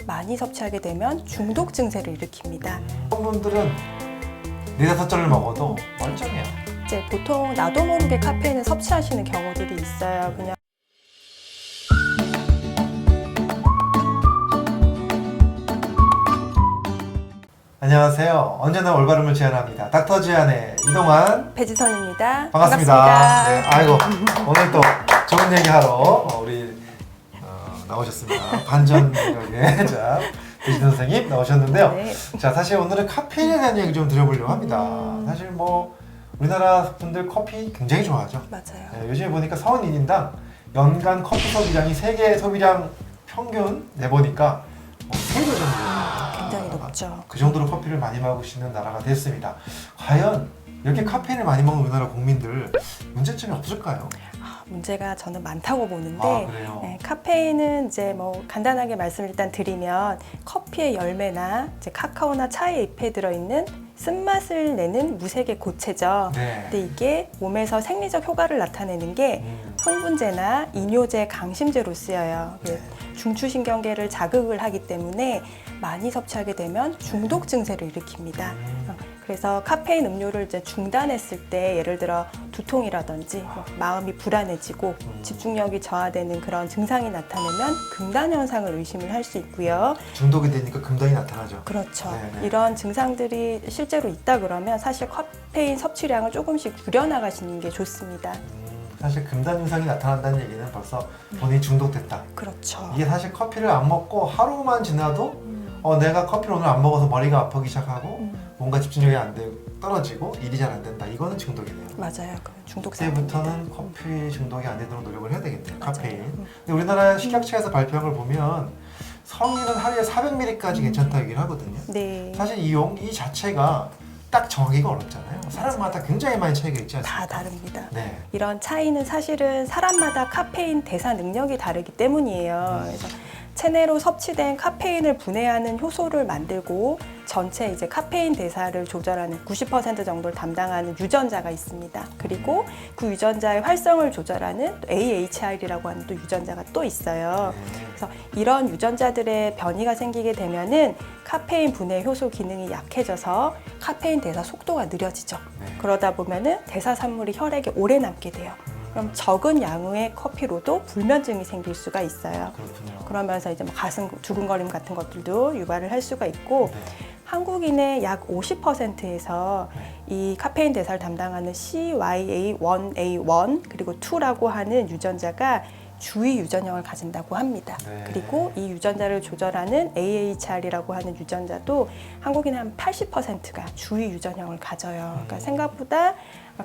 많이 섭취하게 되면 중독 증세를 일으킵니다. 분들은 4-5잔을 먹어도 멀쩡해요. 이제 보통 나도 모르게 카페인을 섭취하시는 경우들이 있어요. 그냥 안녕하세요. 언제나 올바름을 제안합니다. 닥터 지안의 이동환 배지선입니다. 반갑습니다. 네, 아이고 오늘 또 좋은 얘기하러 우리 나오셨습니다. 반전력의 자 배지선 선생님 나오셨는데요. 네. 자, 사실 오늘은 카페인에 대한 얘기 좀 드려보려고 합니다. 사실 뭐 우리나라 분들 커피 굉장히 좋아하죠. 맞아요. 네, 요즘에 보니까 성인인당 연간 커피 소비량이 세계 소비량 평균 내보니까 3배 정도. 굉장히 높죠. 그 정도로 커피를 많이 마시는 나라가 됐습니다. 과연 이렇게 카페인을 많이 먹는 우리나라 국민들 문제점이 없을까요? 문제가 저는 많다고 보는데 그래요? 네, 카페인은 이제 뭐 간단하게 말씀을 일단 드리면 커피의 열매나 이제 카카오나 차의 잎에 들어있는 쓴맛을 내는 무색의 고체죠. 네. 근데 이게 몸에서 생리적 효과를 나타내는 게 흥분제나 이뇨제, 강심제로 쓰여요. 네. 중추신경계를 자극을 하기 때문에 많이 섭취하게 되면 중독 증세를 일으킵니다. 그래서 카페인 음료를 이제 중단했을 때 예를 들어 두통이라든지 뭐 마음이 불안해지고 집중력이 저하되는 그런 증상이 나타나면 금단 현상을 의심을 할 수 있고요. 중독이 되니까 금단이 나타나죠. 그렇죠. 네네. 이런 증상들이 실제로 있다 그러면 사실 카페인 섭취량을 조금씩 줄여나가시는 게 좋습니다. 사실 금단 현상이 나타난다는 얘기는 벌써 본인이 중독됐다. 그렇죠. 이게 사실 커피를 안 먹고 하루만 지나도 내가 커피를 오늘 안 먹어서 머리가 아프기 시작하고 뭔가 집중력이 안 되고 떨어지고 일이 잘 안 된다. 이거는 중독이네요. 맞아요. 그 중독 그때부터는 상태입니다. 커피 중독이 안 되도록 노력을 해야 되겠네요. 맞아요. 카페인. 근데 우리나라 식약처에서 발표한 걸 보면 성인은 하루에 400ml까지 괜찮다고 얘기를 하거든요. 네. 사실 이 자체가 딱 정하기가 어렵잖아요. 사람마다 굉장히 많이 차이가 있지 다 않습니까? 다릅니다. 네. 이런 차이는 사실은 사람마다 카페인 대사 능력이 다르기 때문이에요. 그래서 체내로 섭취된 카페인을 분해하는 효소를 만들고 전체 이제 카페인 대사를 조절하는 90% 정도를 담당하는 유전자가 있습니다. 그리고 그 유전자의 활성을 조절하는 또 AHR이라고 하는 또 유전자가 또 있어요. 그래서 이런 유전자들의 변이가 생기게 되면은 카페인 분해 효소 기능이 약해져서 카페인 대사 속도가 느려지죠. 네. 그러다 보면은 대사 산물이 혈액에 오래 남게 돼요. 그럼 적은 양의 커피로도 불면증이 생길 수가 있어요. 그렇군요. 그러면서 이제 뭐 가슴 두근거림 같은 것들도 유발을 할 수가 있고 네. 한국인의 약 50%에서 이 카페인 대사를 담당하는 CYA1A1 그리고 2라고 하는 유전자가 주위 유전형을 가진다고 합니다. 네. 그리고 이 유전자를 조절하는 AHR이라고 하는 유전자도 한국인의 한 80%가 주위 유전형을 가져요. 그러니까 생각보다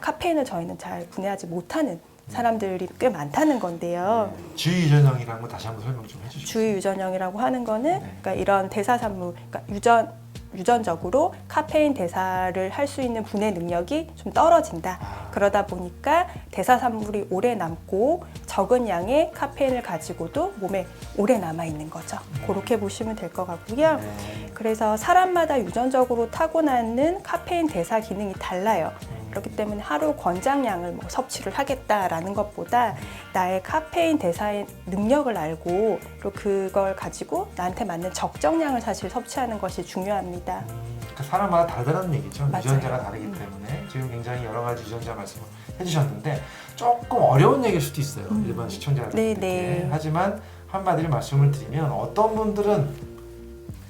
카페인을 저희는 잘 분해하지 못하는 사람들이 꽤 많다는 건데요. 주의 유전형이라는 거 다시 한번 설명 좀 해주시죠. 주위 유전형이라고 하는 거는 네. 그러니까 이런 대사산물, 그러니까 유전적으로 카페인 대사를 할 수 있는 분해 능력이 좀 떨어진다. 그러다 보니까 대사산물이 오래 남고 적은 양의 카페인을 가지고도 몸에 오래 남아 있는 거죠. 그렇게 보시면 될 것 같고요. 네. 그래서 사람마다 유전적으로 타고나는 카페인 대사 기능이 달라요. 그렇기 때문에 하루 권장량을 뭐 섭취를 하겠다라는 것보다 나의 카페인 대사의 능력을 알고 그리고 그걸 가지고 나한테 맞는 적정량을 사실 섭취하는 것이 중요합니다. 그러니까 사람마다 다르다는 얘기죠. 맞아요. 유전자가 다르기 때문에 지금 굉장히 여러 가지 유전자 말씀을 해주셨는데 조금 어려운 얘기일 수도 있어요. 일반 시청자들에게. 네네. 하지만 한마디로 말씀을 드리면 어떤 분들은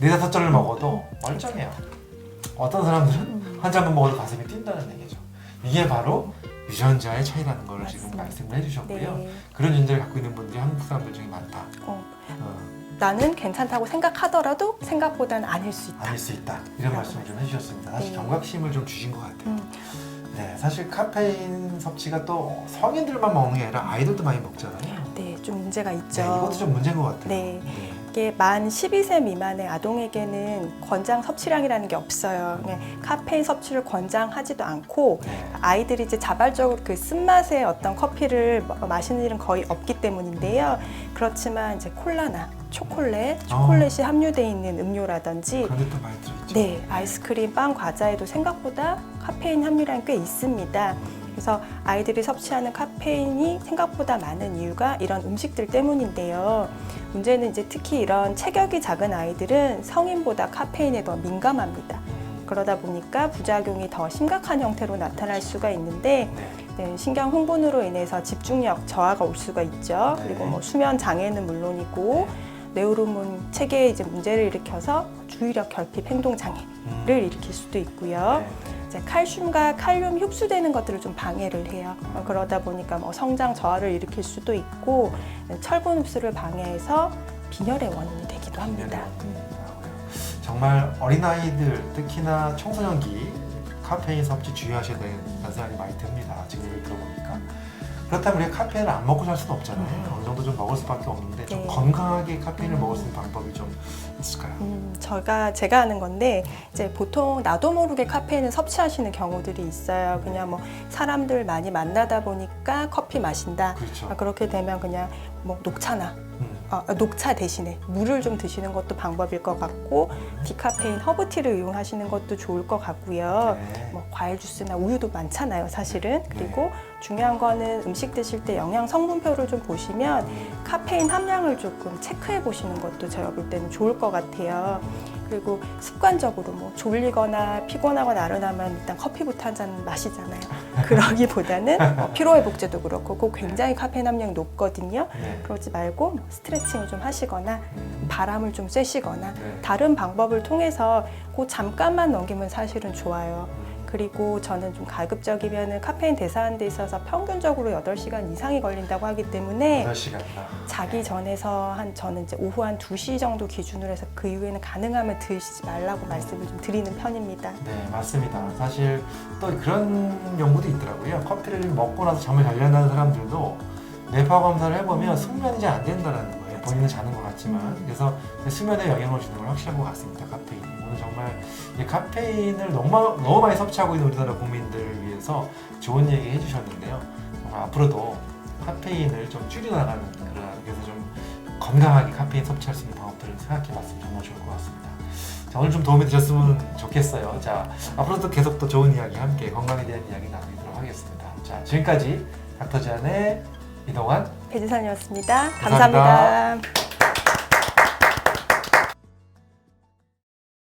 4-5잔을 먹어도 멀쩡해요. 어떤 사람들은 한 잔만 먹어도 가슴이 뛴다는 얘기죠. 이게 바로 유전자의 차이라는 걸 지금 말씀을 해주셨고요. 네. 그런 유전자를 갖고 있는 분들이 한국 사람들 중에 많다. 나는 괜찮다고 생각하더라도 생각보다는 아닐 수 있다. 아닐 수 있다. 이런 말씀을 좀 해주셨습니다. 사실 네. 경각심을 좀 주신 것 같아요. 네, 사실 카페인 섭취가 또 성인들만 먹는 게 아니라 아이들도 많이 먹잖아요. 네, 좀 문제가 있죠. 네, 이것도 좀 문제인 것 같아요. 네. 이게 만 12세 미만의 아동에게는 권장 섭취량이라는 게 없어요. 그냥 카페인 섭취를 권장하지도 않고 네. 아이들이 이제 자발적으로 그 쓴맛의 어떤 커피를 마시는 일은 거의 없기 때문인데요. 그렇지만 이제 콜라나 초콜릿이 함유되어 있는 음료라든지 그런 데또 많이 들어있죠. 네, 아이스크림, 빵, 과자에도 생각보다 카페인 함유량이 꽤 있습니다. 그래서 아이들이 섭취하는 카페인이 생각보다 많은 이유가 이런 음식들 때문인데요. 문제는 이제 특히 이런 체격이 작은 아이들은 성인보다 카페인에 더 민감합니다. 그러다 보니까 부작용이 더 심각한 형태로 나타날 수가 있는데 네, 신경 흥분으로 인해서 집중력 저하가 올 수가 있죠. 그리고 뭐 수면 장애는 물론이고 뇌호르몬 체계에 이제 문제를 일으켜서 주의력 결핍 행동 장애를 일으킬 수도 있고요. 이제 칼슘과 칼륨 흡수되는 것들을 좀 방해를 해요. 그러다 보니까 뭐 성장 저하를 일으킬 수도 있고 철분 흡수를 방해해서 빈혈의 원인이 되기도 합니다. 정말 어린아이들, 특히나 청소년기 카페인 섭취 주의하셔야 되는 생각이 많이 듭니다. 지금 얘기 들어보니까. 그렇다면 우리가 카페인을 안 먹고 살 수는 없잖아요. 어느 정도 좀 먹을 수밖에 없는데 좀 네. 건강하게 카페인을 먹을 수 있는 방법이 좀 있을까요? 제가 하는 건데 이제 보통 나도 모르게 카페인을 섭취하시는 경우들이 있어요. 그냥 뭐 사람들 많이 만나다 보니까 커피 마신다. 그렇죠. 그렇게 되면 그냥 뭐 녹차나 녹차 대신에 물을 좀 드시는 것도 방법일 것 같고 디카페인 허브티를 이용하시는 것도 좋을 것 같고요. 네. 뭐 과일 주스나 우유도 많잖아요, 사실은. 그리고 중요한 거는 음식 드실 때 영양 성분표를 좀 보시면 카페인 함량을 조금 체크해 보시는 것도 제가 볼 때는 좋을 것 같아요. 그리고 습관적으로 뭐 졸리거나 피곤하거나 나른하면 일단 커피부터 한 잔 마시잖아요. 그러기보다는 피로회복제도 그렇고 그거 굉장히 카페인 함량이 높거든요. 네. 그러지 말고 뭐 스트레칭을 좀 하시거나 바람을 좀 쐬시거나 네. 다른 방법을 통해서 그 잠깐만 넘기면 사실은 좋아요. 그리고 저는 좀 가급적이면 카페인 대사하는 데 있어서 평균적으로 8시간 이상이 걸린다고 하기 때문에 8시간이나. 자기 전에서 저는 이제 오후 한 2시 정도 기준으로 해서 그 이후에는 가능하면 드시지 말라고 말씀을 좀 드리는 편입니다. 네, 맞습니다. 사실 또 그런 연구도 있더라고요. 커피를 먹고 나서 잠을 잘 잔다는 사람들도 뇌파 검사를 해보면 숙면이 잘 안 된다는 거예요. 본인은 자는 것 같지만. 그래서 수면에 영향을 주는 건 확실한 것 같습니다. 카페인이. 오늘 정말 이 카페인을 너무 많이 섭취하고 있는 우리나라 국민들을 위해서 좋은 얘기 해주셨는데요. 정말 앞으로도 카페인을 좀 줄여나가는 그래서 좀 건강하게 카페인 섭취할 수 있는 방법들을 생각해봤으면 정말 좋을 것 같습니다. 자, 오늘 좀 도움이 되셨으면 좋겠어요. 자, 앞으로도 계속 또 좋은 이야기 함께 건강에 대한 이야기 나누도록 하겠습니다. 자, 지금까지 닥터지안의 이동환 배지선이었습니다. 감사합니다. 감사합니다.